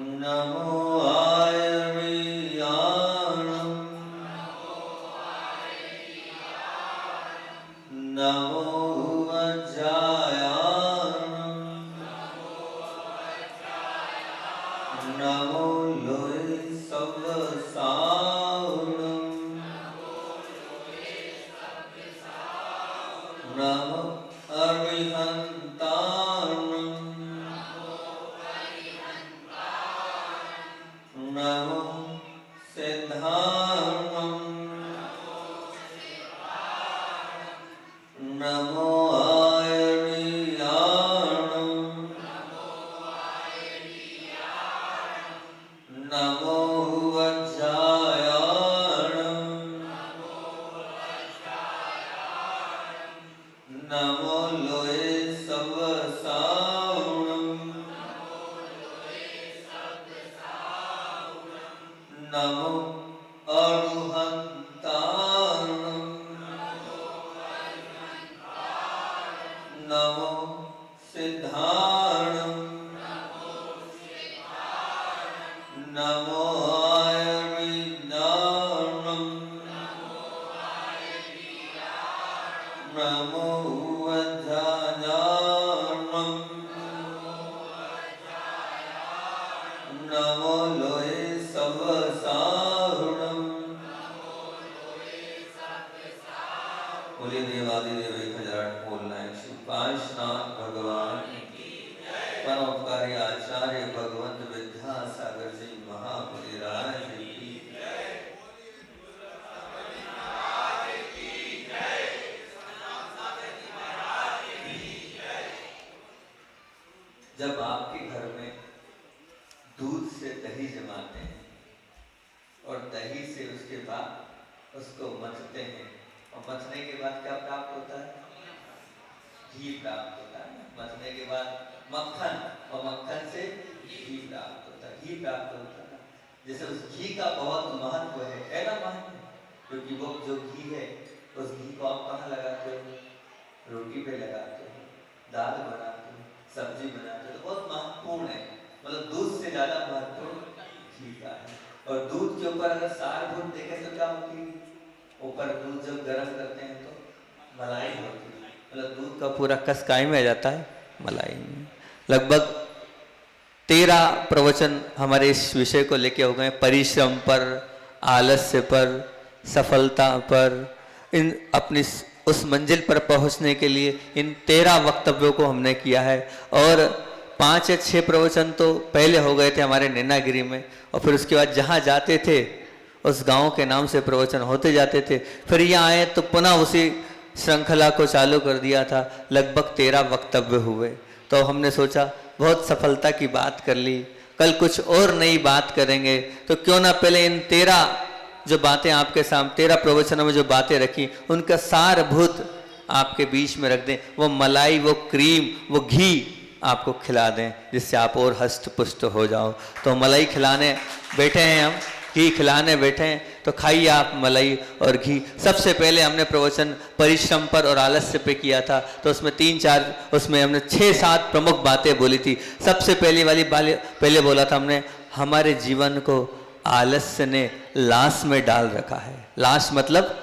नमो आयर्याणं नमो वज्रायाणं नमो लोय सव्यसायणं नमो अरिहन्ताणं नमो सिद्धाणं नमो आयर्याणं नमो वज्रायाणं नमो लोय सव्यसायणं नमो अरुहन्ताणं नमो सिद्धाणं नमो आयर्याणं नमो वज्रायाणं नमो लोय सव्यसायणं बोलिए देवादिदेव 1008 बोलना है। श्री पांचनाथ भगवान परोपकारी आचार्य भगवंत विद्यासागर जी महामुनिराज की जब आपके घर में दूध से दही जमाते हैं और दही से उसके बाद उसको मथते हैं और मथने के बाद क्या प्राप्त होता है? घी प्राप्त होता है। मथने के बाद मक्खन और मक्खन से घी प्राप्त होता है। घी प्राप्त होता है जैसे उस घी का बहुत महत्व है ना महत्व, क्योंकि वो जो घी है उस घी को आप कहाँ लगाते हो? रोटी पे लगाते हो, दाल बनाते हो, सब्जी बनाते हो, तो बहुत महत्वपूर्ण है। मतलब दूध से ज्यादा महत्व घी का है। और दूध के ऊपर अगर सारभूत देखें तो क्या होती है? ऊपर दूध जब गर्म करते हैं तो मलाई होती है। मतलब दूध का पूरा कस काय में आ जाता है, मलाई में। लगभग 13 प्रवचन हमारे इस विषय को लेके हो गए। परिश्रम पर, आलस्य पर, सफलता पर, इन अपनी उस मंजिल पर पहुंचने के लिए इन 13 वक्तव्यों को हमने किया है। और 5 या 6 प्रवचन तो पहले हो गए थे हमारे नैनागिरी में, और फिर उसके बाद जहाँ जाते थे उस गांव के नाम से प्रवचन होते जाते थे। फिर यहाँ आए तो पुनः उसी श्रृंखला को चालू कर दिया था। लगभग 13 वक्तव्य हुए। तो हमने सोचा बहुत सफलता की बात कर ली, कल कुछ और नई बात करेंगे, तो क्यों ना पहले इन 13 जो बातें आपके सामने 13 प्रवचनों में जो बातें रखी उनका सारभूत आपके बीच में रख दें। वो मलाई, वो क्रीम, वो घी आपको खिला दें, जिससे आप और हष्ट पुष्ट हो जाओ। तो मलाई खिलाने बैठे हैं हम, घी खिलाने बैठे हैं, तो खाइए आप मलाई और घी। सबसे पहले हमने प्रवचन परिश्रम पर और आलस्य पे किया था, तो उसमें 3-4 उसमें हमने 6-7 प्रमुख बातें बोली थी। सबसे पहली वाली पहले बोला था हमने, हमारे जीवन को आलस्य ने लाश में डाल रखा है। लाश मतलब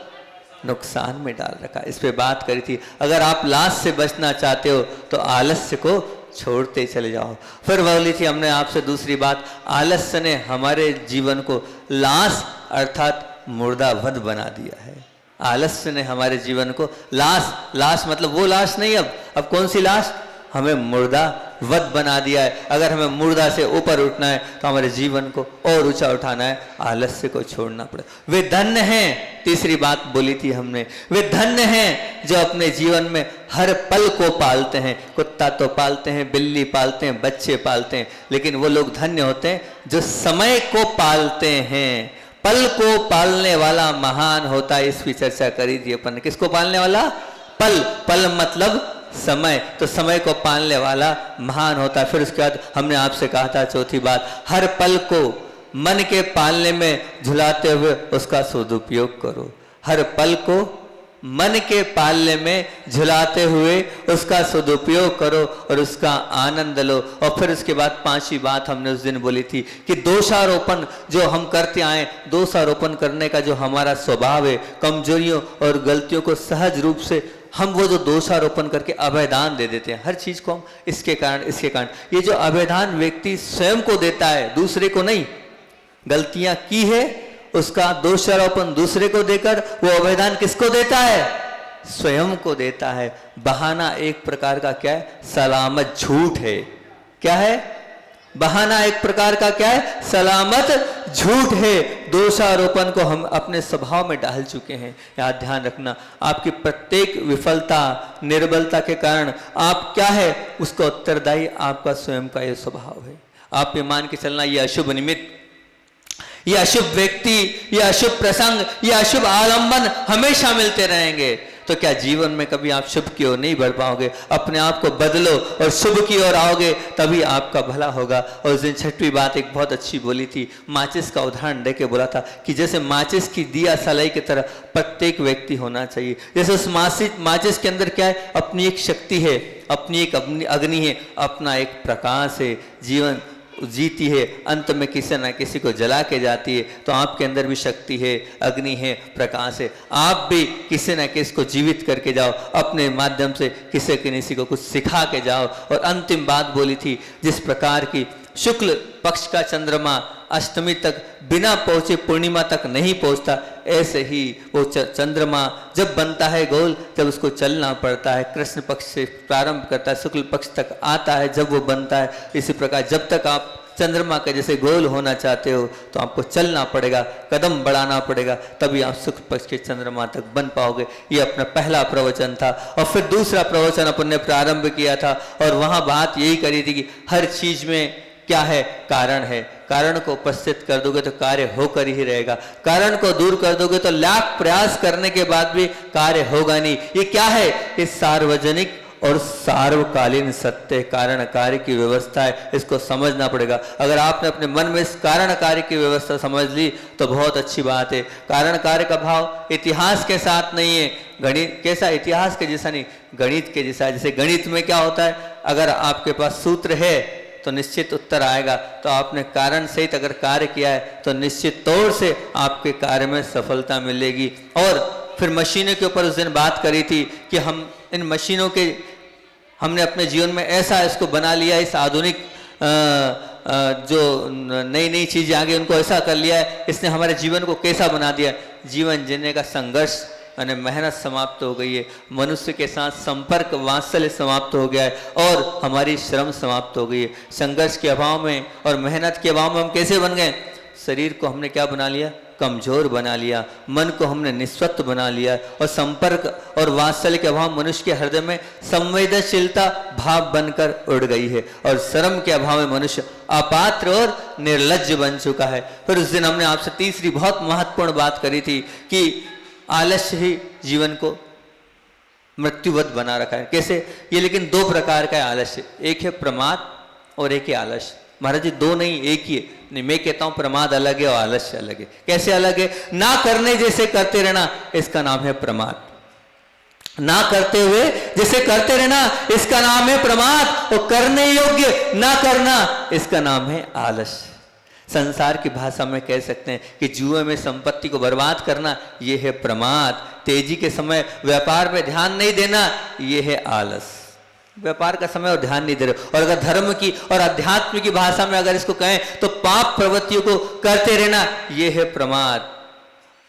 नुकसान में डाल रखा है, इस पे बात करी थी। अगर आप लाश से बचना चाहते हो तो आलस्य को छोड़ते चले जाओ। फिर बोली थी हमने आपसे दूसरी बात, आलस्य ने हमारे जीवन को लाश अर्थात मुर्दावध बना दिया है। आलस्य ने हमारे जीवन को लाश मतलब वो लाश नहीं, अब कौन सी लाश? हमें मुर्दा वध बना दिया है। अगर हमें मुर्दा से ऊपर उठना है तो हमारे जीवन को और ऊंचा उठाना है, आलस्य को छोड़ना पड़े। वे धन्य हैं, तीसरी बात बोली थी हमने, वे धन्य हैं जो अपने जीवन में हर पल को पालते हैं। कुत्ता तो पालते हैं, बिल्ली पालते हैं, बच्चे पालते हैं, लेकिन वो लोग धन्य होते हैं जो समय को पालते हैं। पल को पालने वाला महान होता है। इसकी चर्चा करी थी अपन ने। किसको पालने वाला? पल मतलब समय। तो समय को पालने वाला महान होता है। फिर उसके बाद हमने आपसे कहा था चौथी बात, हर पल को मन के पालने में झुलाते हुए उसका सदुपयोग करो। हर पल को मन के पाल्य में झुलाते हुए उसका सदुपयोग करो और उसका आनंद लो। और फिर उसके बाद पांचवी बात हमने उस दिन बोली थी कि दोषारोपण जो हम करते आए, दोषारोपण करने का जो हमारा स्वभाव है, कमजोरियों और गलतियों को सहज रूप से हम वो जो दोषारोपण करके अभयदान दे देते हैं, हर चीज को हम इसके कारण ये जो अभयदान व्यक्ति स्वयं को देता है, दूसरे को नहीं। गलतियां की है उसका दोषारोपण दूसरे को देकर वो अभयदान किसको देता है? स्वयं को देता है। बहाना एक प्रकार का क्या है? सलामत झूठ है। क्या है? बहाना एक प्रकार का क्या है? सलामत झूठ है। दोषारोपण को हम अपने स्वभाव में डाल चुके हैं। याद ध्यान रखना, आपकी प्रत्येक विफलता निर्बलता के कारण आप क्या है उसको उत्तरदायी आपका स्वयं का यह स्वभाव है। आप ये मान के चलना, ये अशुभ निमित्त, ये अशुभ व्यक्ति, ये अशुभ प्रसंग, ये अशुभ आलंबन हमेशा मिलते रहेंगे, तो क्या जीवन में कभी आप शुभ की ओर नहीं बढ़ पाओगे? अपने आप को बदलो और शुभ की ओर आओगे, तभी आपका भला होगा। और उस दिन छठवीं बात एक बहुत अच्छी बोली थी, माचिस का उदाहरण देके बोला था कि जैसे माचिस की दिया सलाई की तरह प्रत्येक व्यक्ति होना चाहिए। जैसे उस माचिस के अंदर क्या है? अपनी एक शक्ति है, अपनी एक अग्नि है, अपना एक प्रकाश है, जीवन जीती है, अंत में किसी न किसी को जला के जाती है। तो आपके अंदर भी शक्ति है, अग्नि है, प्रकाश है। आप भी किसी न किसी को जीवित करके जाओ, अपने माध्यम से किसी न किसी को कुछ सिखा के जाओ। और अंतिम बात बोली थी, जिस प्रकार की शुक्ल पक्ष का चंद्रमा अष्टमी तक बिना पहुंचे पूर्णिमा तक नहीं पहुंचता, ऐसे ही वो चंद्रमा जब बनता है गोल, जब उसको चलना पड़ता है, कृष्ण पक्ष से प्रारंभ करता है, शुक्ल पक्ष तक आता है जब वो बनता है। इसी प्रकार जब तक आप चंद्रमा के जैसे गोल होना चाहते हो तो आपको चलना पड़ेगा, कदम बढ़ाना पड़ेगा, तभी आप शुक्ल पक्ष के चंद्रमा तक बन पाओगे। ये अपना पहला प्रवचन था। और फिर दूसरा प्रवचन अपन ने प्रारंभ किया था और वहां बात यही करी थी कि हर चीज में क्या है? कारण है। कारण को उपस्थित कर दोगे तो कार्य होकर ही रहेगा, कारण को दूर कर दोगे तो लाख प्रयास करने के बाद भी कार्य होगा नहीं। ये क्या है? ये सार्वजनिक और सार्वकालीन सत्य कारण कार्य की व्यवस्था है, इसको समझना पड़ेगा। अगर आपने अपने मन में इस कारण कार्य की व्यवस्था समझ ली तो बहुत अच्छी बात है। कारण कार्य का भाव इतिहास के साथ नहीं है, गणित कैसा? इतिहास के जैसा नहीं, गणित के जैसा। जैसे गणित में क्या होता है, अगर आपके पास सूत्र है तो निश्चित उत्तर आएगा, तो आपने कारण सहित अगर कार्य किया है तो निश्चित तौर से आपके कार्य में सफलता मिलेगी। और फिर मशीनों के ऊपर उस दिन बात करी थी कि हम इन मशीनों के हमने अपने जीवन में ऐसा इसको बना लिया, इस आधुनिक जो नई नई चीजें आ गई उनको ऐसा कर लिया है, इसने हमारे जीवन को कैसा बना दिया। जीवन जीने का संघर्ष यानी मेहनत समाप्त हो गई है, मनुष्य के साथ संपर्क वात्सल्य समाप्त हो गया है और हमारी श्रम समाप्त हो गई है। संघर्ष के अभाव में और मेहनत के अभाव में हम कैसे बन गए? शरीर को हमने क्या बना लिया? कमजोर बना लिया। मन को हमने निस्वत्त बना लिया और संपर्क और वात्सल्य के अभाव मनुष्य के हृदय में संवेदनशीलता भाव बनकर उड़ गई है और श्रम के अभाव में मनुष्य अपात्र और निर्लज्ज बन चुका है। फिर उस दिन हमने आपसे तीसरी बहुत महत्वपूर्ण बात करी थी कि आलस्य ही जीवन को मृत्युवत बना रखा है। कैसे? ये लेकिन दो प्रकार का है आलस्य, एक है प्रमाद और एक है आलस्य। महाराज जी दो नहीं, एक ही है। नहीं, मैं कहता हूं प्रमाद अलग है और आलस्य अलग है। कैसे अलग है? ना करने जैसे करते रहना, इसका नाम है प्रमाद। ना करते हुए जैसे करते रहना, इसका नाम है प्रमाद। और करने योग्य ना करना, इसका नाम है आलस्य। संसार की भाषा में कह सकते हैं कि जुए में संपत्ति को बर्बाद करना, यह है प्रमाद। तेजी के समय व्यापार पे ध्यान नहीं देना, यह है आलस। व्यापार का समय और ध्यान नहीं दे रहे। और अगर धर्म की और अध्यात्म की भाषा में अगर इसको कहें तो पाप प्रवृत्तियों को करते रहना, यह है प्रमाद।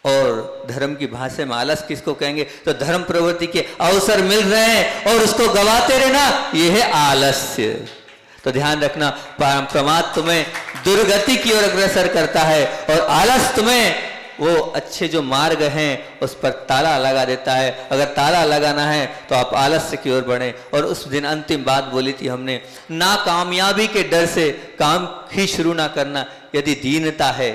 और धर्म की भाषा में आलस किसको कहेंगे? तो धर्म प्रवृत्ति के अवसर मिल रहे हैं और उसको गवाते रहना, यह है आलस्य। तो ध्यान रखना, प्रमाद तुम्हें दुर्गति की ओर अग्रसर करता है और आलस तुम्हें वो अच्छे जो मार्ग हैं उस पर ताला लगा देता है। अगर ताला लगाना है तो आप आलस्य की ओर बढ़ें। और उस दिन अंतिम बात बोली थी हमने, नाकामयाबी के डर से काम ही शुरू ना करना यदि दीनता है।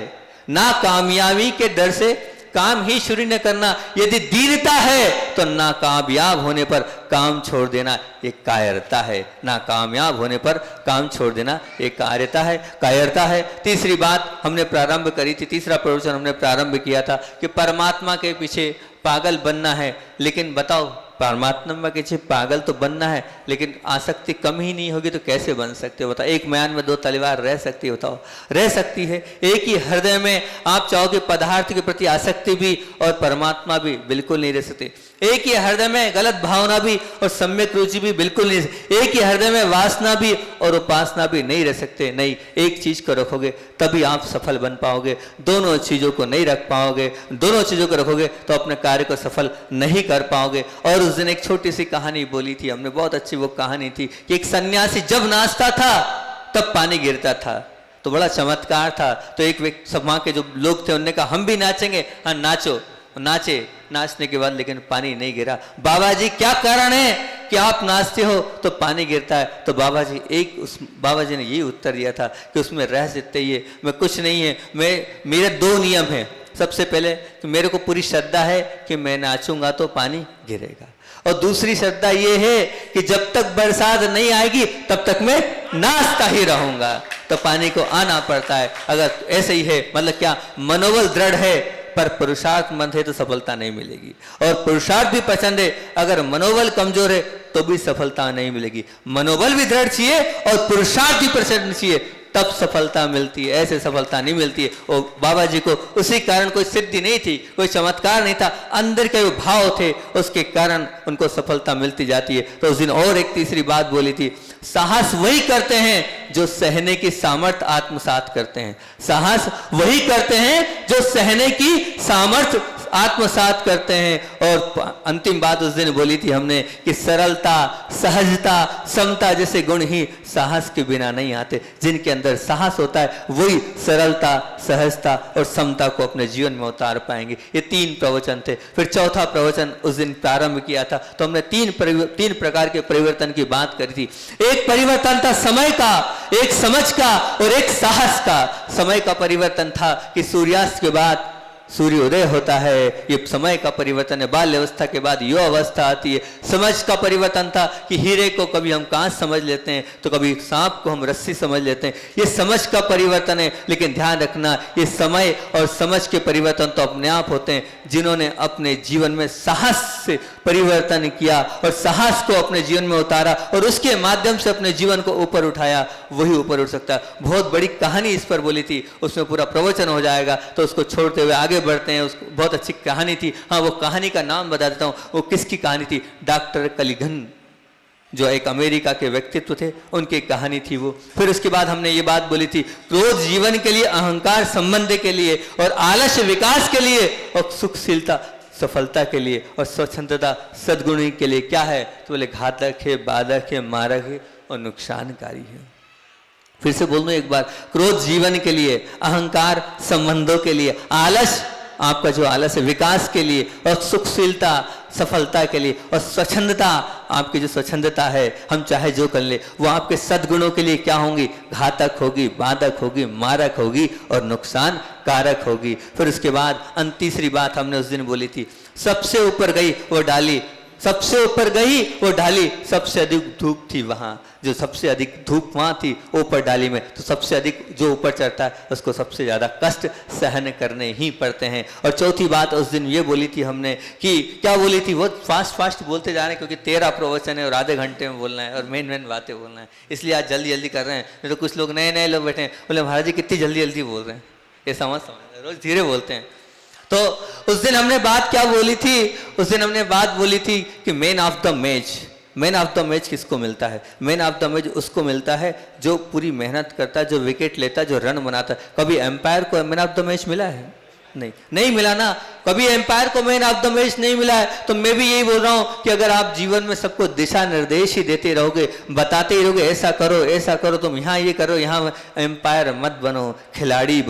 नाकामयाबी के डर से काम ही शुरू न करना यदि दीनता है, तो नाकामयाब होने पर काम छोड़ देना एक कायरता है। नाकामयाब होने पर काम छोड़ देना एक कायरता है। तीसरी बात हमने प्रारंभ करी थी, तीसरा प्रवचन हमने प्रारंभ किया था कि परमात्मा के पीछे पागल बनना है, लेकिन बताओ परमात्मा के पीछे पागल तो बनना है, लेकिन आसक्ति कम ही नहीं होगी तो कैसे बन सकते हो बताओ। एक म्यान में दो तलवार रह सकती है बताओ? रह सकती है। एक ही हृदय में आप चाहोगे पदार्थ के प्रति आसक्ति भी और परमात्मा भी बिल्कुल नहीं रह सकते। एक ही हृदय में गलत भावना भी और सम्यक रुचि भी बिल्कुल नहीं रह सकते। एक ही हृदय में वासना भी और उपासना भी नहीं रह सकते। नहीं, एक चीज को रखोगे तभी आप सफल बन पाओगे। दोनों चीजों को नहीं रख पाओगे, दोनों चीजों को रखोगे तो अपने कार्य को सफल नहीं कर पाओगे। और उस दिन एक छोटी सी कहानी बोली थी हमने, बहुत अच्छी वो कहानी थी कि एक सन्यासी जब नाचता था तब पानी गिरता था, तो बड़ा चमत्कार था। तो एक व्यक्ति सभा के जो लोग थे उन्होंने कहा हम भी नाचेंगे। हाँ नाचो। नाचे, नाचने के बाद लेकिन पानी नहीं गिरा। बाबा जी क्या कारण है कि आप नाचते हो तो पानी गिरता है? तो बाबा जी ने यही उत्तर दिया था कि उसमें रहस्य इतना ही है, मैं कुछ नहीं है, मेरे दो नियम हैं। सबसे पहले कि मेरे को पूरी श्रद्धा है कि मैं नाचूंगा तो पानी गिरेगा, और दूसरी श्रद्धा ये है कि जब तक बरसात नहीं आएगी तब तक मैं नाचता ही रहूंगा। तो पानी को आना पड़ता है। अगर ऐसे ही है मतलब क्या, मनोबल दृढ़ है पर पुरुषार्थ मंद है तो सफलता नहीं मिलेगी। और पुरुषार्थ भी पसंद है, अगर मनोबल कमजोर है तो भी सफलता नहीं मिलेगी। मनोबल भी दृढ़ चाहिए और पुरुषार्थ भी प्रचंड चाहिए, तब सफलता मिलती है, ऐसे सफलता नहीं मिलती है। और बाबा जी को उसी कारण कोई सिद्धि नहीं थी, कोई चमत्कार नहीं था, अंदर के भाव थे, उसके कारण उनको सफलता मिलती जाती है। तो उस दिन और एक तीसरी बात बोली थी, साहस वही करते हैं जो सहने की सामर्थ्य आत्मसात करते हैं। साहस वही करते हैं जो सहने की सामर्थ्य आत्मसात करते हैं। और अंतिम बात उस दिन बोली थी हमने कि सरलता, सहजता, समता जैसे गुण ही साहस के बिना नहीं आते। जिनके अंदर साहस होता है वही सरलता, सहजता और समता को अपने जीवन में उतार पाएंगे। ये 3 प्रवचन थे। फिर चौथा प्रवचन उस दिन प्रारंभ किया था, तो हमने 3 प्रकार के परिवर्तन की बात करी थी। एक परिवर्तन था समय का, एक समझ का और एक साहस का। समय का परिवर्तन था कि सूर्यास्त के बाद सूर्योदय होता है, ये समय का परिवर्तन है। बाल्य अवस्था के बाद युवा अवस्था आती है। समझ का परिवर्तन था कि हीरे को कभी हम कांच समझ लेते हैं तो कभी सांप को हम रस्सी समझ लेते हैं, ये समझ का परिवर्तन है। लेकिन ध्यान रखना, ये समय और समझ के परिवर्तन तो अपने आप होते हैं। जिन्होंने अपने जीवन में साहस से परिवर्तन किया और साहस को अपने जीवन में उतारा और उसके माध्यम से अपने जीवन को ऊपर उठाया, वही ऊपर उठ सकता है। बहुत बड़ी कहानी इस पर बोली थी, उसमें पूरा प्रवचन हो जाएगा, तो उसको छोड़ते हुए आगे बढ़ते हैं। उसको बहुत अच्छी कहानी थी। हाँ, वो कहानी का नाम बता देता हूं, वो किसकी कहानी थी? डॉक्टर कलिगन, जो एक अमेरिका के व्यक्तित्व थे, उनकी कहानी थी वो। फिर उसके बाद हमने ये बात बोली थी, क्रोध जीवन के लिए, अहंकार संबंध के लिए, और आलस्य विकास के लिए, और सुखशीलता सफलता के लिए, और स्वच्छंदता सद्गुणी के लिए क्या है? तो बोले घातक है, बाधक है, मारक है और नुकसानकारी है। फिर से बोल दूं एक बार, क्रोध जीवन के लिए, अहंकार संबंधों के लिए, आलस आपका जो आलस है विकास के लिए, और सुखशीलता सफलता के लिए, और स्वच्छंदता आपकी जो स्वच्छंदता है, हम चाहे जो कर ले, वो आपके सद्गुणों के लिए क्या होंगी? घातक होगी, बाधक होगी, मारक होगी और नुकसान कारक होगी। फिर उसके बाद तीसरी बात हमने उस दिन बोली थी, सबसे ऊपर गई वो डाली, सबसे ऊपर गई वो डाली, सबसे अधिक धूप थी वहां, जो सबसे अधिक धूप वहां थी ऊपर डाली में, तो सबसे अधिक जो ऊपर चढ़ता है उसको सबसे ज्यादा कष्ट सहन करने ही पड़ते हैं। और चौथी बात उस दिन ये बोली थी हमने कि क्या बोली थी, वो फास्ट बोलते जा रहे हैं क्योंकि 13 प्रवचन है और आधे घंटे में बोलना है और मेन बातें बोलना है, इसलिए आज जल्दी कर रहे हैं। नहीं तो कुछ लोग नए लोग बैठे हैं, बोले महाराज जी कितनी जल्दी बोल रहे हैं, ये समझ रोज धीरे बोलते हैं। तो उस दिन हमने बात क्या बोली थी? उस दिन हमने बात बोली थी कि मैन ऑफ द मैच किसको मिलता है? मैन ऑफ द मैच उसको मिलता है जो पूरी मेहनत करता है, जो विकेट लेता है, जो रन बनाता है। कभी एम्पायर को मैन ऑफ द मैच मिला है? नहीं मिला ना, कभी एम्पायर को मैन ऑफ द मैच नहीं मिला है। तो मैं भी यही बोल रहा हूं कि अगर आप जीवन में सबको दिशा निर्देश ही देते रहोगे, बताते ही रहोगे ऐसा करो, तुम यहाँ ये करो, यहाँ एम्पायर मत बनो, खिलाड़ी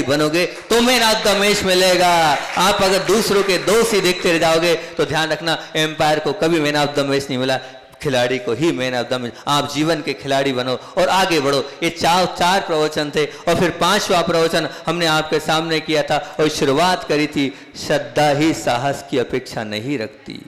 बनोगे तो मैन ऑफ द मैच मिलेगा। आप अगर दूसरों के दोष ही देखते रह जाओगे तो ध्यान रखना, एम्पायर को कभी मैन ऑफ द मैच नहीं मिला, खिलाड़ी को ही मैन ऑफ द मैच। आप जीवन के खिलाड़ी बनो और आगे बढ़ो। ये 4 प्रवचन थे। और फिर 5वां प्रवचन हमने आपके सामने किया था और शुरुआत करी थी, श्रद्धा ही साहस की अपेक्षा नहीं रखती,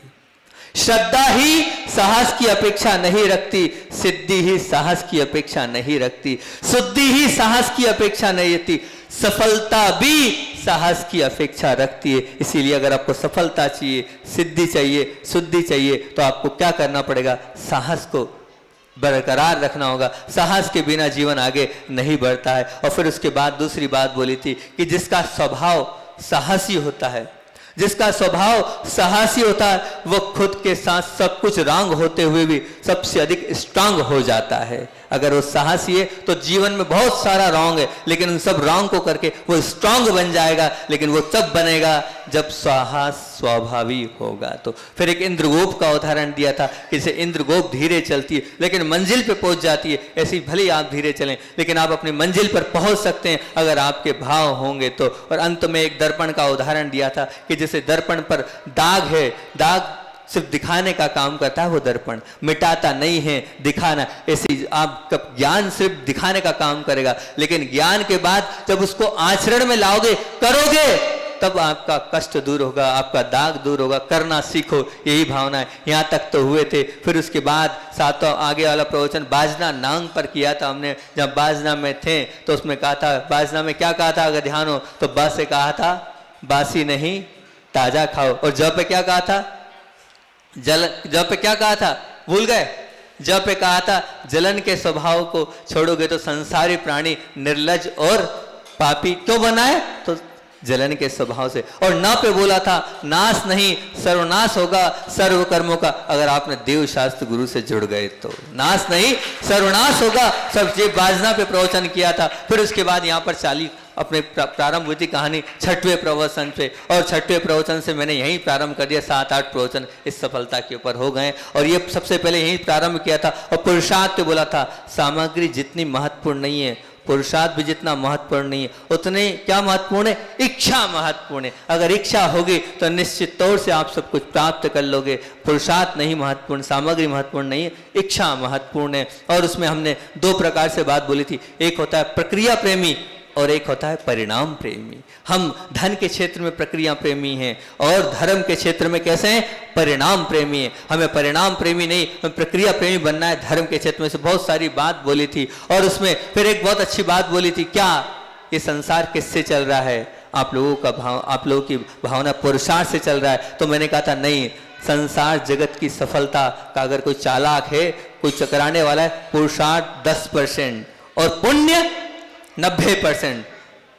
श्रद्धा ही साहस की अपेक्षा नहीं रखती, सिद्धि ही साहस की अपेक्षा नहीं रखती, शुद्धि ही साहस की अपेक्षा नहीं रखती, सफलता भी साहस की अपेक्षा रखती है। इसीलिए अगर आपको सफलता चाहिए, सिद्धि चाहिए, शुद्धि चाहिए, तो आपको क्या करना पड़ेगा? साहस को बरकरार रखना होगा। साहस के बिना जीवन आगे नहीं बढ़ता है। और फिर उसके बाद दूसरी बात बोली थी कि जिसका स्वभाव साहसी होता है, जिसका स्वभाव साहसी होता है, वो खुद के साथ सब कुछ रॉन्ग होते हुए भी सबसे अधिक स्ट्रांग हो जाता है। अगर वो साहसी है तो जीवन में बहुत सारा रॉन्ग है, लेकिन उन सब रॉन्ग को करके वो स्ट्रांग बन जाएगा। लेकिन वो तब बनेगा जब साहस स्वाभावी होगा। तो फिर एक इंद्रगोप का उदाहरण दिया था कि जैसे इंद्रगोप धीरे चलती है लेकिन मंजिल पे पहुंच जाती है, ऐसे भले ही आप धीरे चलें लेकिन आप अपनी मंजिल पर पहुंच सकते हैं अगर आपके भाव होंगे तो। और अंत में एक दर्पण का उदाहरण दिया था कि जैसे दर्पण पर दाग है, दाग सिर्फ दिखाने का काम करता है वो दर्पण, मिटाता नहीं है, दिखाना। ऐसे आपका ज्ञान सिर्फ दिखाने का काम करेगा, लेकिन ज्ञान के बाद जब उसको आचरण में लाओगे, करोगे, तब आपका कष्ट दूर होगा, आपका दाग दूर होगा। करना सीखो, यही भावना है। यहाँ तक तो हुए थे। फिर उसके बाद सातों आगे वाला प्रवचन बाजना नांग पर किया था हमने। जब बाजना में थे तो उसमें कहा था, बाजना में क्या कहा था अगर ध्यान हो तो, बा से कहा था बासी नहीं ताजा खाओ। और जब पे क्या कहा था? जब पे क्या कहा था? भूल गए? जब पे कहा था जलन के स्वभाव को छोड़ोगे तो संसारी प्राणी निर्लज और पापी क्यों बनाए? तो जलन के स्वभाव से। और ना पे बोला था नाश नहीं सर्वनाश होगा सर्व कर्मों का। अगर आपने देव शास्त्र गुरु से जुड़ गए तो नाश नहीं सर्वनाश होगा सब। ये बाजना पे प्रवचन किया था। फिर उसके बाद यहाँ पर चाली अपने प्रारंभ हुई थी कहानी छठवें प्रवचन पे। और छठवें प्रवचन से मैंने यहीं प्रारंभ कर दिया। 7-8 प्रवचन इस सफलता के ऊपर हो गए और ये सबसे पहले यहीं प्रारंभ किया था। और पुरुषार्थ पे बोला था सामग्री जितनी महत्वपूर्ण नहीं है, पुरुषार्थ भी जितना महत्वपूर्ण नहीं है, उतने क्या महत्वपूर्ण है? इच्छा महत्वपूर्ण है। अगर इच्छा होगी तो निश्चित तौर से आप सब कुछ प्राप्त कर लोगे। पुरुषार्थ नहीं महत्वपूर्ण, सामग्री महत्वपूर्ण नहीं है, इच्छा महत्वपूर्ण है। और उसमें हमने 2 प्रकार से बात बोली थी। एक होता है प्रक्रिया प्रेमी और एक होता है परिणाम प्रेमी। हम धन के क्षेत्र में प्रक्रिया प्रेमी हैं और धर्म के क्षेत्र में कैसे हैं? परिणाम प्रेमी हैं। हमें परिणाम प्रेमी नहीं, हमें प्रक्रिया प्रेमी बनना है। धर्म के क्षेत्र में से बहुत सारी बात बोली थी। और उसमें फिर एक बहुत अच्छी बात बोली थी, क्या ये संसार किससे चल रहा है? आप लोगों का भाव, आप लोगों की भावना पुरुषार्थ से चल रहा है। तो मैंने कहा था नहीं, संसार जगत की सफलता का अगर कोई चालाक है, कोई चकराने वाला है, पुरुषार्थ 10% और पुण्य 90%।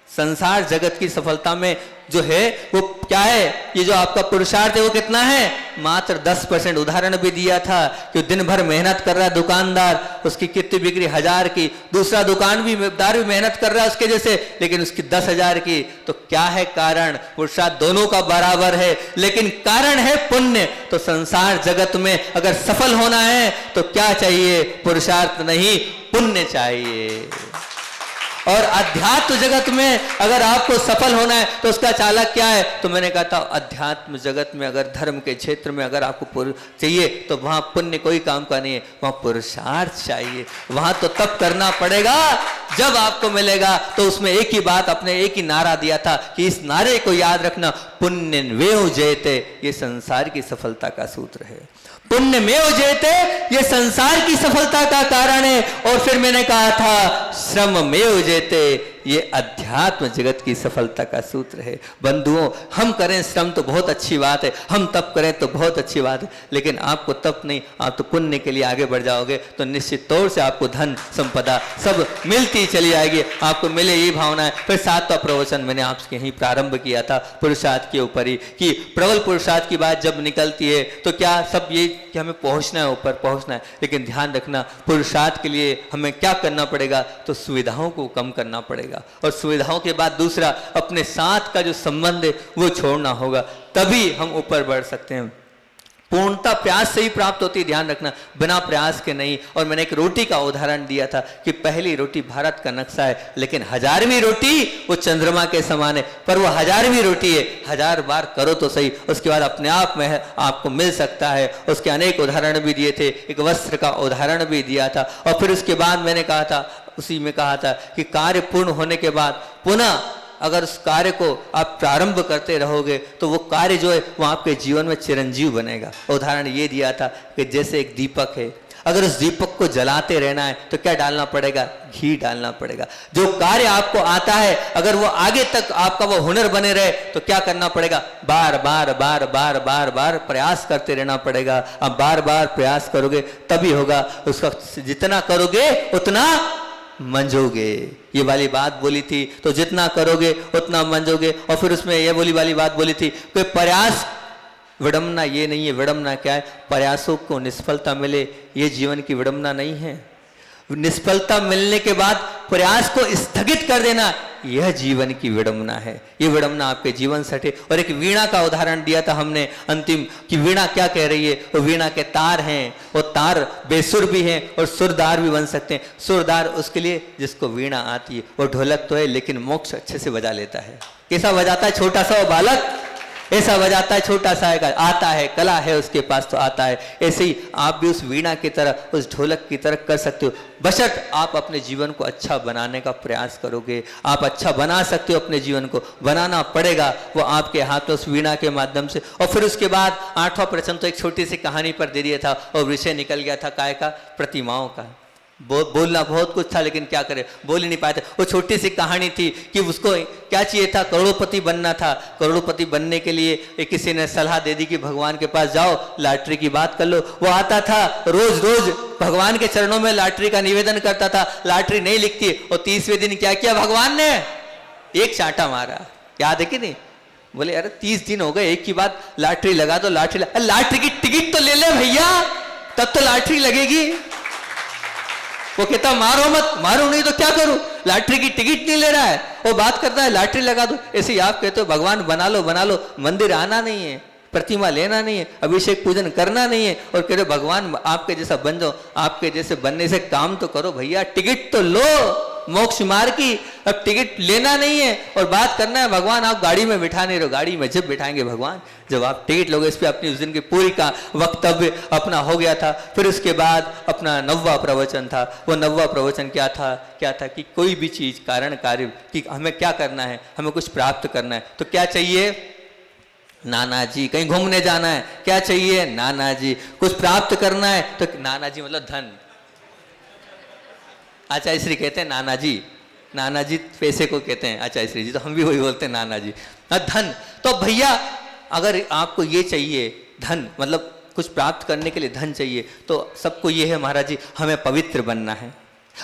संसार जगत की सफलता में जो है वो क्या है? ये जो आपका पुरुषार्थ है वो कितना है? मात्र 10%। उदाहरण भी दिया था कि दिन भर मेहनत कर रहा है दुकानदार, उसकी कितनी बिक्री 1000 की, दूसरा दुकानदार भी मेहनत कर रहा है उसके जैसे, लेकिन उसकी 10,000 की। तो क्या है कारण? पुरुषार्थ दोनों का बराबर है, लेकिन कारण है पुण्य। तो संसार जगत में अगर सफल होना है तो क्या चाहिए? पुरुषार्थ नहीं, पुण्य चाहिए। और अध्यात्म जगत में अगर आपको सफल होना है तो उसका चालक क्या है? तो मैंने कहा था अध्यात्म जगत में अगर धर्म के क्षेत्र में अगर आपको चाहिए तो वहां पुण्य कोई काम का नहीं है, वहां पुरुषार्थ चाहिए। वहां तो तब करना पड़ेगा जब आपको मिलेगा। तो उसमें एक ही बात, अपने एक ही नारा दिया था कि इस नारे को याद रखना, पुण्यमेव जयते, ये संसार की सफलता का सूत्र है। पुण्यमेव जयते, ये संसार की सफलता का कारण है। और फिर मैंने कहा था श्रममेव जयते, ये अध्यात्म जगत की सफलता का सूत्र है। बंधुओं, हम करें श्रम तो बहुत अच्छी बात है, हम तप करें तो बहुत अच्छी बात है, लेकिन आपको तप नहीं, आप तो पुण्य के लिए आगे बढ़ जाओगे तो निश्चित तौर से आपको धन संपदा सब मिलती चली जाएगी। आपको मिले यही भावना है। फिर 7वां प्रवचन मैंने आपसे यहीं प्रारंभ किया था पुरुषार्थ के ऊपर ही, कि प्रबल पुरुषार्थ की बात जब निकलती है तो क्या सब ये कि हमें पहुंचना है, ऊपर पहुंचना है, लेकिन ध्यान रखना पुरुषार्थ के लिए हमें क्या करना पड़ेगा? तो सुविधाओं को कम करना पड़ेगा। और सुविधाओं के बाद दूसरा, अपने साथ का जो संबंध है वो छोड़ना होगा, तभी हम ऊपर बढ़ सकते हैं। पूर्णता प्रयास से ही प्राप्त होती है, ध्यान रखना, बिना प्रयास के नहीं। और मैंने एक रोटी का उदाहरण दिया था कि पहली रोटी भारत का नक्शा है, लेकिन 1000वीं रोटी वो चंद्रमा के समान है। पर वो 1000वीं रोटी है, 1000 बार करो तो सही, उसके बाद अपने आप में आपको मिल सकता है। उसके अनेक उदाहरण भी दिए थे, एक वस्त्र का उदाहरण भी दिया था। और फिर उसके बाद मैंने कहा था, उसी में कहा था कि कार्य पूर्ण होने के बाद पुनः अगर उस कार्य को आप प्रारंभ करते रहोगे तो वो कार्य जो है वो आपके जीवन में चिरंजीव बनेगा। उदाहरण ये दिया था कि जैसे एक दीपक है, अगर उस दीपक को जलाते रहना है तो क्या डालना पड़ेगा? घी डालना पड़ेगा। जो कार्य आपको आता है अगर वो आगे तक आपका वो हुनर बने रहे तो क्या करना पड़ेगा? बार बार बार बार बार बार प्रयास करते रहना पड़ेगा। आप बार बार प्रयास करोगे तभी होगा। उसका जितना करोगे उतना मंजोगे, ये वाली बात बोली थी। तो जितना करोगे उतना मंजोगे। और फिर उसमें ये वाली बात बोली थी कि प्रयास, विडंबना ये नहीं है। विडंबना क्या है? प्रयासों को निष्फलता मिले, ये जीवन की विडंबना नहीं है। निष्फलता मिलने के बाद प्रयास को स्थगित कर देना, यह जीवन की विडंबना है। ये विडंबना आपके जीवन से हटे। और एक वीणा का उदाहरण दिया था हमने अंतिम, कि वीणा क्या कह रही है? वो वीणा के तार हैं, वो तार बेसुर भी हैं और सुरदार भी बन सकते हैं। सुरदार उसके लिए जिसको वीणा आती है। वो ढोलक तो है लेकिन मोक्ष अच्छे से बजा लेता है। कैसा बजाता है? छोटा सा वो बालक ऐसा बजाता है, छोटा सा है, आता है, कला है उसके पास तो आता है। ऐसे ही आप भी उस वीणा की तरह, उस ढोलक की तरह कर सकते हो, बशर्ते आप अपने जीवन को अच्छा बनाने का प्रयास करोगे। आप अच्छा बना सकते हो, अपने जीवन को बनाना पड़ेगा, वो आपके हाथ में उस वीणा के माध्यम से। और फिर उसके बाद 8वां प्रश्न तो एक छोटी सी कहानी पर दे दिया था और विषय निकल गया था काय का? प्रतिमाओं का। बोलना बहुत कुछ था लेकिन क्या करे, बोल ही नहीं पाए थे। वो छोटी सी कहानी थी कि उसको क्या चाहिए था? करोड़पति बनना था। करोड़पति बनने के लिए किसी ने सलाह दे दी कि भगवान के पास जाओ, लॉटरी की बात कर लो। वो आता था रोज रोज भगवान के चरणों में लॉटरी का निवेदन करता था, लॉटरी नहीं लिखती। और 30वें दिन क्या किया भगवान ने? एक चांटा मारा, याद है कि नहीं? बोले अरे 30 दिन हो गए, एक की बात लॉटरी लगा दो, लॉटरी की टिकट तो ले ले भैया, तब तो लॉटरी लगेगी। वो कहता मारो मत, मारो नहीं तो क्या करूं, लॉटरी की टिकट नहीं ले रहा है। वो बात करता है लॉटरी लगा दो। ऐसे ही आप कहते हो भगवान बना लो, मंदिर आना नहीं है, प्रतिमा लेना नहीं है, अभिषेक पूजन करना नहीं है, और कह रहे भगवान आपके जैसा बन जाओ। आपके जैसे बनने से काम तो करो भैया, टिकट तो लो मोक्ष मार्ग की। अब टिकट लेना नहीं है और बात करना है भगवान आप गाड़ी में बिठा नहीं रहो। गाड़ी में जब बिठाएंगे भगवान, जब आप टिकट लोगे। इस पर अपनी उस दिन की पूरी का वक्तव्य अपना हो गया था। फिर उसके बाद अपना 9वां प्रवचन था। वो 9वां प्रवचन क्या था कि कोई भी चीज कारण कार्य, कि हमें क्या करना है, हमें कुछ प्राप्त करना है तो क्या चाहिए? नाना जी। कहीं घूमने जाना है, क्या चाहिए? नाना जी। कुछ प्राप्त करना है तो नाना जी मतलब धन। आचार्य श्री कहते हैं नाना जी पैसे को कहते हैं आचार्य श्री जी, तो हम भी वही बोलते हैं नाना जी। धन। तो भैया अगर आपको ये चाहिए धन, मतलब कुछ प्राप्त करने के लिए धन चाहिए, तो सबको ये है महाराज जी हमें पवित्र बनना है,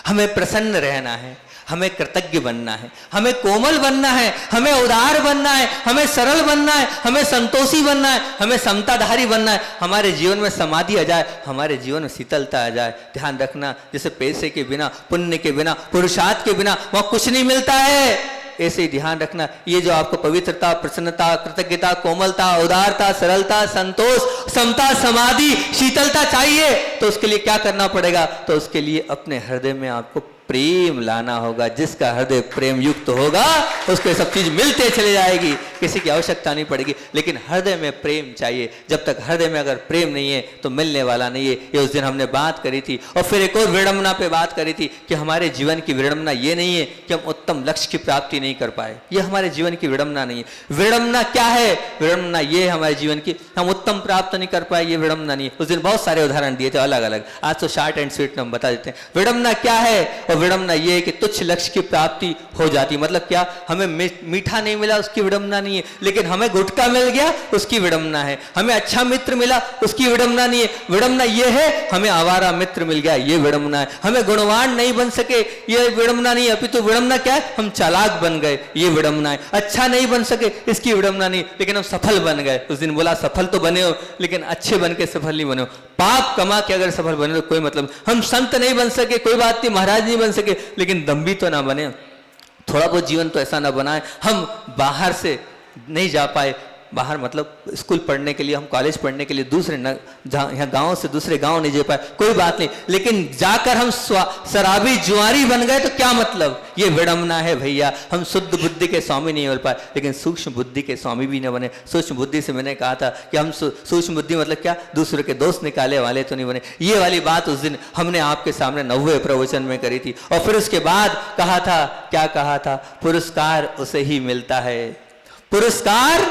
हमें प्रसन्न रहना है, हमें कृतज्ञ बनना है, हमें कोमल बनना है, हमें उदार बनना है, हमें सरल बनना है, हमें संतोषी बनना है, हमें समताधारी बनना है। हमारे जीवन में समाधि आ जाए, हमारे जीवन में शीतलता आ जाए। ध्यान रखना, जैसे पैसे के बिना, पुण्य के बिना, पुरुषार्थ के बिना वहां कुछ नहीं मिलता है। ऐसे ही ध्यान रखना, ये जो आपको पवित्रता, प्रसन्नता, कृतज्ञता, कोमलता, उदारता, सरलता, संतोष, समता, समाधि, शीतलता चाहिए तो उसके लिए क्या करना पड़ेगा? तो उसके लिए अपने हृदय में आपको प्रेम लाना होगा। जिसका हृदय प्रेम युक्त होगा उसको सब चीज मिलते चले जाएगी, किसी की आवश्यकता नहीं पड़ेगी। लेकिन हृदय में प्रेम चाहिए। जब तक हृदय में अगर प्रेम नहीं है तो मिलने वाला नहीं है। ये उस दिन हमने बात करी थी। और फिर एक और विडंबना पे बात करी थी कि हमारे जीवन की विडंबना ये नहीं है कि हम उत्तम लक्ष्य की प्राप्ति नहीं कर पाए। ये हमारे जीवन की विडंबना नहीं है। विडंबना क्या है? विडंबना ये है हमारे जीवन की, हम उत्तम प्राप्त नहीं कर पाए, ये विडंबना नहीं है। उस दिन बहुत सारे उदाहरण दिए थे अलग अलग, आज तो शॉर्ट एंड स्वीट हम बता देते हैं। विडंबना क्या है? और विडंबना ये है कि तुच्छ लक्ष्य की प्राप्ति हो जाती। मतलब क्या? हमें मीठा नहीं मिला उसकी विडंबना नहीं है, लेकिन हमें गुटखा मिल गया उसकी विडंबना है। हमें अच्छा मित्र मिला उसकी विडंबना नहीं है। विडंबना ये है हमें आवारा मित्र मिल गया, ये विडंबना है। हमें गुणवान नहीं बन सके, ये विडंबना नहीं है। अपितु विडंबना क्या है? हम चालाक बन गए, ये विडंबना है। अच्छा नहीं बन सके, इसकी विडंबना नहीं, लेकिन हम सफल बन गए। उस दिन बोला सफल तो बने हो लेकिन अच्छे बन के सफल नहीं बने हो। पाप कमा के अगर सफल बने तो कोई मतलब। हम संत नहीं बन सके, कोई बात नहीं, महाराज नहीं बन सके, लेकिन दम्भी तो ना बने, थोड़ा बहुत जीवन तो ऐसा ना बनाए। हम बाहर से नहीं जा पाए, बाहर मतलब स्कूल पढ़ने के लिए, हम कॉलेज पढ़ने के लिए दूसरे यहाँ गांव से दूसरे गांव नहीं जा पाए, कोई बात नहीं, लेकिन जाकर हम शराबी जुआरी बन गए तो क्या मतलब? ये विडंबना है भैया। हम शुद्ध बुद्धि के स्वामी नहीं हो पाए, लेकिन सूक्ष्म बुद्धि के स्वामी भी न बने। सूक्ष्म बुद्धि से मैंने कहा था कि हम सूक्ष्म बुद्धि मतलब क्या? दूसरे के दोस्त निकाले वाले तो नहीं बने। ये वाली बात उस दिन हमने आपके सामने 9वें प्रवचन में करी थी। और फिर उसके बाद कहा था, क्या कहा था? पुरस्कार उसे ही मिलता है, पुरस्कार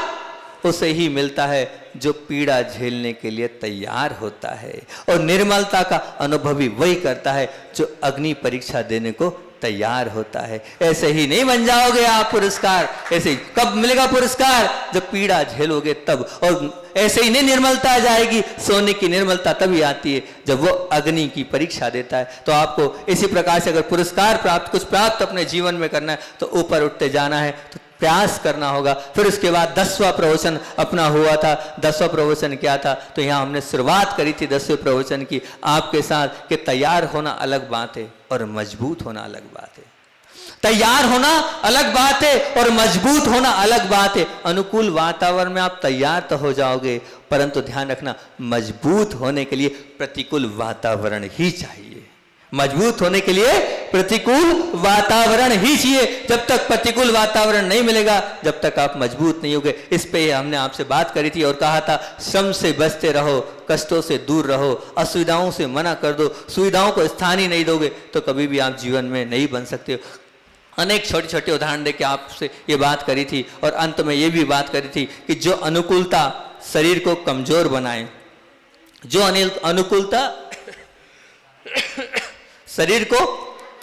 उसे ही मिलता है जो पीड़ा झेलने के लिए तैयार होता है, और निर्मलता का अनुभव भी वही करता है जो अग्नि परीक्षा देने को तैयार होता है। ऐसे ही नहीं बन जाओगे आप पुरस्कार, ऐसे ही कब मिलेगा पुरस्कार? जब पीड़ा झेलोगे तब। और ऐसे ही नहीं निर्मलता आ जाएगी, सोने की निर्मलता तभी आती है जब वो अग्नि की परीक्षा देता है। तो आपको इसी प्रकार से अगर पुरस्कार प्राप्त, कुछ प्राप्त अपने जीवन में करना है तो ऊपर उठते जाना है, तो प्रयास करना होगा। फिर उसके बाद 10वां प्रवचन अपना हुआ था। 10वां प्रवचन क्या था? तो यहाँ हमने शुरुआत करी थी 10वें प्रवचन की आपके साथ कि तैयार होना अलग बात है और मजबूत होना अलग बात है। तैयार होना अलग बात है और मजबूत होना अलग बात है। अनुकूल वातावरण में आप तैयार तो हो जाओगे, परंतु ध्यान रखना मजबूत होने के लिए प्रतिकूल वातावरण ही चाहिए। मजबूत होने के लिए प्रतिकूल वातावरण ही चाहिए। जब तक प्रतिकूल वातावरण नहीं मिलेगा, जब तक आप मजबूत नहीं होगे। इस पे हमने आपसे बात करी थी और कहा था श्रम से बचते रहो, कष्टों से दूर रहो, असुविधाओं से मना कर दो। सुविधाओं को स्थान ही नहीं दोगे तो कभी भी आप जीवन में नहीं बन सकते। अनेक छोटे छोटे उदाहरण देके आपसे ये बात करी थी और अंत में ये भी बात करी थी कि जो अनुकूलता शरीर को कमजोर बनाए, जो अनुकूलता शरीर को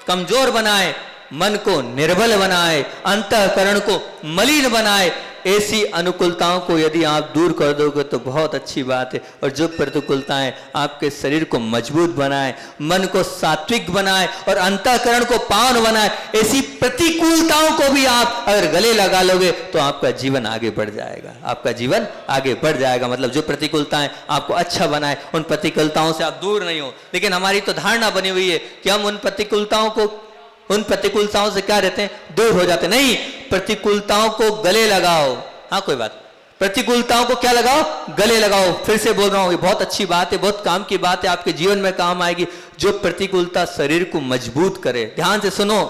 कमजोर बनाए, मन को निर्बल बनाए, अंतःकरण को मलिन बनाए, ऐसी अनुकूलताओं को यदि आप दूर कर दोगे तो बहुत अच्छी बात है। और जो प्रतिकूलताएं आपके शरीर को मजबूत बनाए, मन को सात्विक बनाए और अंतःकरण को पावन बनाए, ऐसी प्रतिकूलताओं को भी आप अगर गले लगा लोगे तो आपका जीवन आगे बढ़ जाएगा। आपका जीवन आगे बढ़ जाएगा। मतलब जो प्रतिकूलताएं आपको अच्छा बनाए, उन प्रतिकूलताओं से आप दूर नहीं हो। लेकिन हमारी तो धारणा बनी हुई है कि हम उन प्रतिकूलताओं से क्या रहते हैं? दूर हो जाते। नहीं, प्रतिकूलताओं को गले लगाओ। हाँ, कोई बात, प्रतिकूलताओं को क्या लगाओ? गले लगाओ। फिर से बोल रहा हूं, ये बहुत अच्छी बात है, बहुत काम की बात है, आपके जीवन में काम आएगी। जो प्रतिकूलता शरीर को मजबूत करे, ध्यान से सुनो,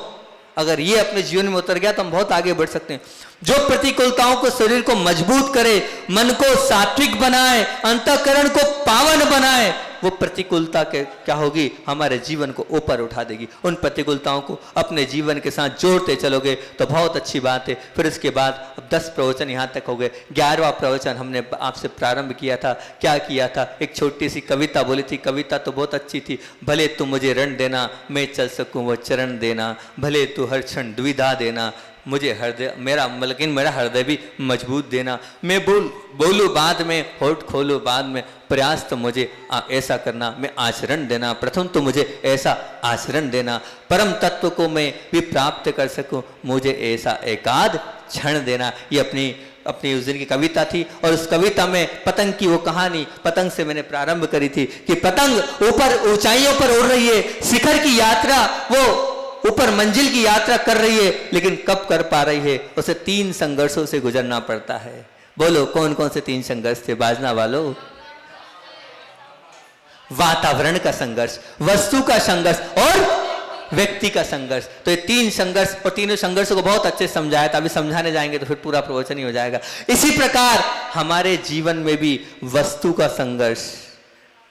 अगर ये अपने जीवन में उतर गया तो हम बहुत आगे बढ़ सकते हैं। जो प्रतिकूलताओं को शरीर को मजबूत करे, मन को सात्विक बनाए, अंतःकरण को पावन बनाए, वो प्रतिकूलता के क्या होगी? हमारे जीवन को ऊपर उठा देगी। उन प्रतिकूलताओं को अपने जीवन के साथ जोड़ते चलोगे तो बहुत अच्छी बात है। फिर इसके बाद अब 10 प्रवचन यहाँ तक हो गए। 11वां प्रवचन हमने आपसे प्रारंभ किया था। क्या किया था? एक छोटी सी कविता बोली थी। कविता तो बहुत अच्छी थी। भले तू मुझे रण देना, मैं चल सकूं वो चरण देना, भले तू हर क्षण दुविधा देना, मुझे हृदय मेरा हृदय भी मजबूत देना, मैं बोलूं बाद में, होठ खोलूं बाद में, प्रयास तो मुझे ऐसा करना, मैं आचरण देना, प्रथम तो मुझे ऐसा आचरण देना, परम तत्व को मैं भी प्राप्त कर सकूं, मुझे ऐसा एकाध क्षण देना। ये अपनी उस दिन की कविता थी। और उस कविता में पतंग की वो कहानी, पतंग से मैंने प्रारंभ करी थी कि पतंग ऊपर ऊंचाइयों पर उड़ रही है, शिखर की यात्रा, वो ऊपर मंजिल की यात्रा कर रही है, लेकिन कब कर पा रही है? उसे 3 संघर्षों से गुजरना पड़ता है। बोलो कौन कौन से 3 संघर्ष थे बाजना वालों? वातावरण का संघर्ष, वस्तु का संघर्ष और व्यक्ति का संघर्ष। तो ये 3 संघर्ष, और तीनों संघर्षों को बहुत अच्छे समझाया था। अभी समझाने जाएंगे तो फिर पूरा प्रवचन ही हो जाएगा। इसी प्रकार हमारे जीवन में भी वस्तु का संघर्ष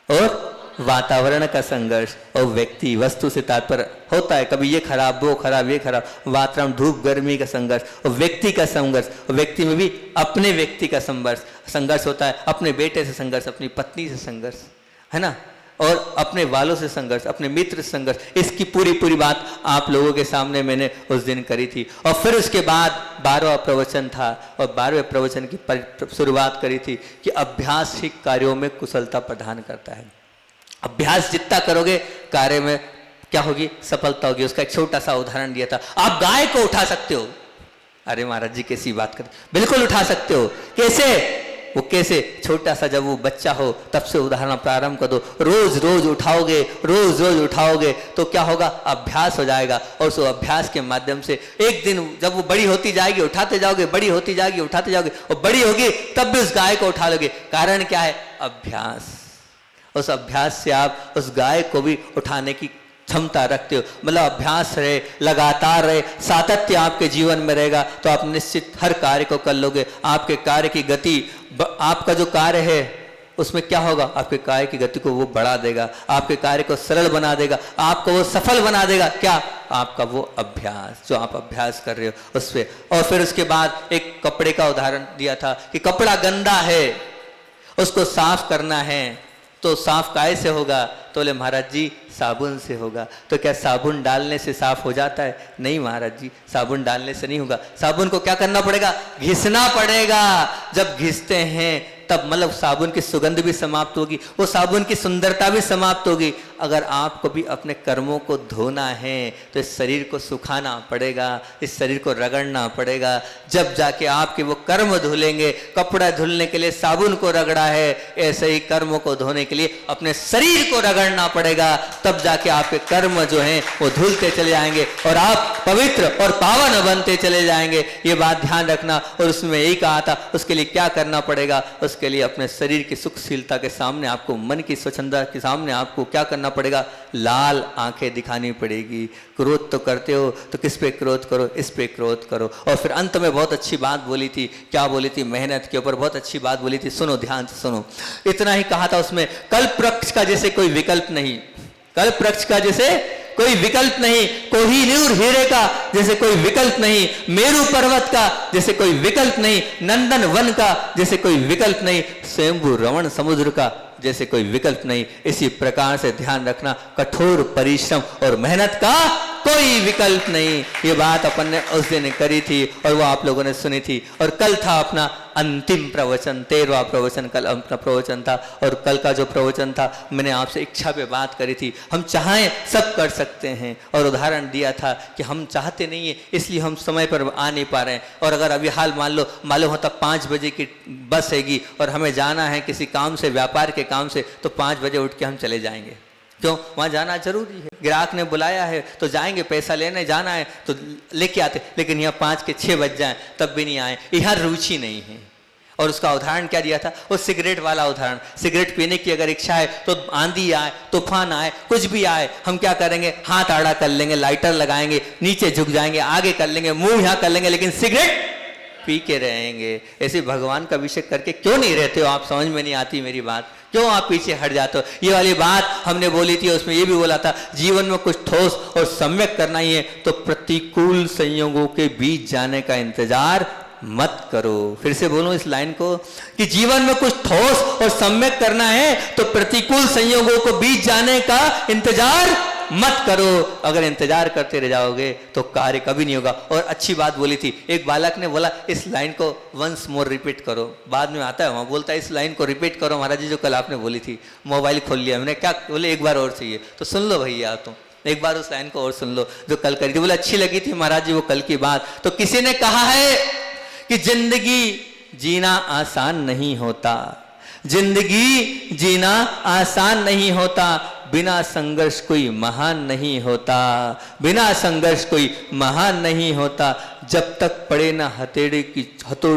और वातावरण का संघर्ष और व्यक्ति, वस्तु से तात्पर्य होता है कभी ये खराब, वो खराब, ये खराब, वातावरण, धूप, गर्मी का संघर्ष और व्यक्ति का संघर्ष। और व्यक्ति में भी अपने व्यक्ति का संघर्ष होता है, अपने बेटे से संघर्ष, अपनी पत्नी से संघर्ष, है ना, और अपने वालों से संघर्ष, अपने मित्र से संघर्ष। इसकी पूरी बात आप लोगों के सामने मैंने उस दिन करी थी। और फिर उसके बाद 12वां प्रवचन था और 12वें प्रवचन की शुरुआत करी थी कि अभ्यास ही कार्यों में कुशलता प्रदान करता है। अभ्यास जितना करोगे कार्य में क्या होगी? सफलता होगी। उसका एक छोटा सा उदाहरण दिया था। आप गाय को उठा सकते हो। अरे महाराज जी कैसी बात करते? बिल्कुल उठा सकते हो। कैसे? वो कैसे? छोटा सा जब वो बच्चा हो तब से उदाहरण प्रारंभ कर दो। रोज रोज उठाओगे तो क्या होगा? अभ्यास हो जाएगा। और उस अभ्यास के माध्यम से एक दिन जब वो बड़ी होती जाएगी उठाते जाओगे, बड़ी होती जाएगी उठाते जाओगे, और बड़ी होगी तब भी उस गाय को उठा लोगे। कारण क्या है? अभ्यास। उस अभ्यास से आप उस गाय को भी उठाने की क्षमता रखते हो। मतलब अभ्यास रहे, लगातार रहे, सातत्य आपके जीवन में रहेगा तो आप निश्चित हर कार्य को कर लोगे। आपके कार्य की गति, आपका जो कार्य है उसमें क्या होगा? आपके कार्य की गति को वो बढ़ा देगा, आपके कार्य को सरल बना देगा, आपको वो सफल बना देगा। क्या? आपका वो अभ्यास, जो आप अभ्यास कर रहे हो उस पर। और फिर उसके बाद एक कपड़े का उदाहरण दिया था कि कपड़ा गंदा है उसको साफ करना है तो साफ काय से होगा? तो बोले महाराज जी साबुन से होगा। तो क्या साबुन डालने से साफ हो जाता है? नहीं महाराज जी, साबुन डालने से नहीं होगा। साबुन को क्या करना पड़ेगा? घिसना पड़ेगा। जब घिसते हैं तब मतलब साबुन की सुगंध भी समाप्त होगी, वो साबुन की सुंदरता भी समाप्त होगी। अगर आपको भी अपने कर्मों को धोना है तो इस शरीर को सुखाना पड़ेगा, इस शरीर को रगड़ना पड़ेगा, जब जाके आपके वो कर्म धुलेंगे। कपड़ा धुलने के लिए साबुन को रगड़ा है, ऐसे ही कर्मों को धोने के लिए अपने शरीर को रगड़ना पड़ेगा, तब जाके आपके कर्म जो हैं वो धुलते चले जाएंगे और आप पवित्र और पावन बनते चले जाएंगे। ये बात ध्यान रखना। और उसमें यही कहा था, उसके लिए क्या करना पड़ेगा? उसके लिए अपने शरीर की सुखशीलता के सामने आपको, मन की स्वच्छंदता के सामने आपको क्या करना पड़ेगा? लाल आंखें दिखानी पड़ेगी। क्रोध तो करते हो तो किस पे क्रोध करो? इस पे क्रोध करो। और फिर अंत में बहुत अच्छी बात बोली थी। क्या बोली थी? मेहनत के ऊपर बहुत अच्छी बात बोली थी। सुनो, ध्यान से सुनो। इतना ही कहा था उसमें, कल्प वृक्ष का जैसे कोई विकल्प नहीं, कल्प वृक्ष का जैसे कोई विकल्प नहीं, कोहिनूर हीरे का जैसे कोई विकल्प नहीं, मेरू पर्वत का जैसे कोई विकल्प नहीं, नंदन वन का जैसे कोई विकल्प नहीं, स्वयंभू रमण समुद्र का जैसे कोई विकल्प नहीं। इसी प्रकार से ध्यान रखना, कठोर परिश्रम और मेहनत का कोई विकल्प नहीं। ये बात अपन ने उस दिन करी थी और वो आप लोगों ने सुनी थी। और कल था अपना अंतिम प्रवचन, 13वां प्रवचन, कल अपना प्रवचन था। और कल का जो प्रवचन था, मैंने आपसे इच्छा पे बात करी थी। हम चाहें सब कर सकते हैं, और उदाहरण दिया था कि हम चाहते नहीं है इसलिए हम समय पर आ नहीं पा रहे हैं। और अगर अभी हाल मालूम होता 5 बजे की बस हैगी और हमें जाना है किसी काम से, व्यापार के काम से, तो 5 बजे उठ के हम चले जाएंगे। क्यों? वहाँ जाना जरूरी है, ग्राहक ने बुलाया है तो जाएंगे, पैसा लेने जाना है तो लेके आते। लेकिन यहाँ 5 के 6 बज जाएं तब भी नहीं आए, यहाँ रुचि नहीं है। और उसका उदाहरण क्या दिया था? वो सिगरेट वाला उदाहरण। सिगरेट पीने की अगर इच्छा है तो आंधी आए, तूफान आए, कुछ भी आए, हम क्या करेंगे? हाथ आड़ा कर लेंगे, लाइटर लगाएंगे, नीचे झुक जाएंगे, आगे कर लेंगे, मुंह यहाँ कर लेंगे, लेकिन सिगरेट पी के रहेंगे। ऐसे भगवान का अभिषेक करके क्यों नहीं रहते हो आप? समझ में नहीं आती मेरी बात। क्यों आप पीछे हट जाते हो? ये वाली बात हमने बोली थी, उसमें ये भी बोला था, जीवन में कुछ ठोस और सम्यक करना ही है तो प्रतिकूल संयोगों के बीच जाने का इंतजार मत करो। फिर से बोलूं इस लाइन को, कि जीवन में कुछ ठोस और सम्यक करना है तो प्रतिकूल संयोगों को बीच जाने का इंतजार मत करो। अगर इंतजार करते रह जाओगे तो कार्य कभी नहीं होगा। और अच्छी बात बोली थी, एक बालक ने बोला इस लाइन को वंस मोर रिपीट करो। बाद में आता है वहाँ बोलता है इस लाइन को रिपीट करो महाराज जी जो कल आपने बोली थी। मोबाइल खोल लिया मैंने, क्या बोले? एक बार और चाहिए। तो सुन लो भैया, तुम एक बार उस लाइन को और सुन लो जो कल करी थी। बोले अच्छी लगी थी महाराज जी वो कल की बात। तो किसी ने कहा है कि जिंदगी जीना आसान नहीं होता, जिंदगी जीना आसान नहीं होता, बिना संघर्ष कोई महान नहीं होता, बिना संघर्ष कोई महान नहीं होता। जब तक पड़े ना हथौड़े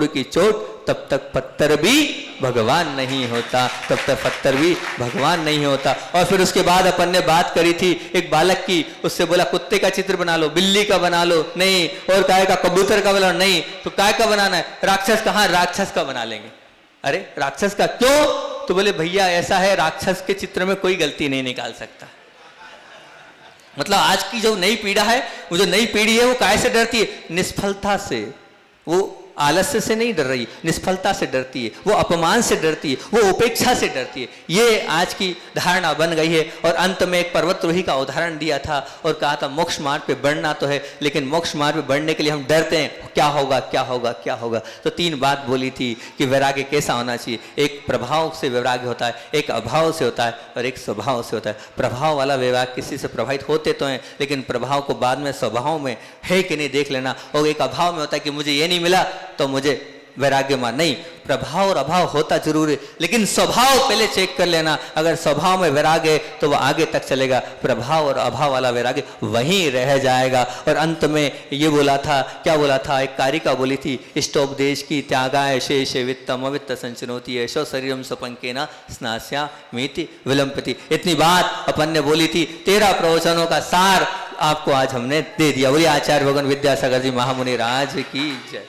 की चोट तब तक पत्थर भी भगवान नहीं होता, तब तक पत्थर भी भगवान नहीं होता। और फिर उसके बाद अपन ने बात करी थी एक बालक की, उससे बोला कुत्ते का चित्र बना लो, बिल्ली का बना लो, नहीं, और काय का, कबूतर का बना लो, नहीं, तो काय का बनाना है? राक्षस का? हाँ, राक्षस का बना लेंगे। अरे राक्षस का क्यों? तो बोले भैया ऐसा है, राक्षस के चित्र में कोई गलती नहीं निकाल सकता। मतलब आज की जो नई पीढ़ा है, वो जो नई पीढ़ी है वो काय से डरती है? निष्फलता से। वो आलस्य से नहीं डर रही, निष्फलता से डरती है, वो अपमान से डरती है, वो उपेक्षा से डरती है। ये आज की धारणा बन गई है। और अंत में एक पर्वतरोही का उदाहरण दिया था और कहा था मोक्ष मार्ग पे बढ़ना तो है, लेकिन मोक्ष मार्ग पे बढ़ने के लिए हम डरते हैं, क्या होगा क्या होगा क्या होगा। तो 3 बात बोली थी कि वैराग्य कैसा होना चाहिए। एक प्रभाव से वैराग्य होता है, एक अभाव से होता है, और एक स्वभाव से होता है। प्रभाव वाला वैराग्य किसी से प्रभावित होते तो हैं, लेकिन प्रभाव को बाद में स्वभाव में है कि नहीं देख लेना। और एक अभाव में होता है कि मुझे ये नहीं मिला तो मुझे वैराग्य मान, नहीं, प्रभाव और अभाव होता जरूर है, लेकिन स्वभाव पहले चेक कर लेना। अगर स्वभाव में वैराग्य है तो वह आगे तक चलेगा, प्रभाव और अभाव वाला वैराग्य वहीं रह जाएगा। और अंत में ये बोला था, क्या बोला था? एक कारिका बोली थी, इष्टोपदेश की त्यागाय शेष वित्तम अवित्त संचनोति यशो शरीरम स्वपंकेना स्नास्या मीति विलंपति। इतनी बात अपन ने बोली थी। 13 प्रवचनों का सार आपको आज हमने दे दिया। बोलिए आचार्य भगवान विद्यासागर जी महामुनि राज की जय।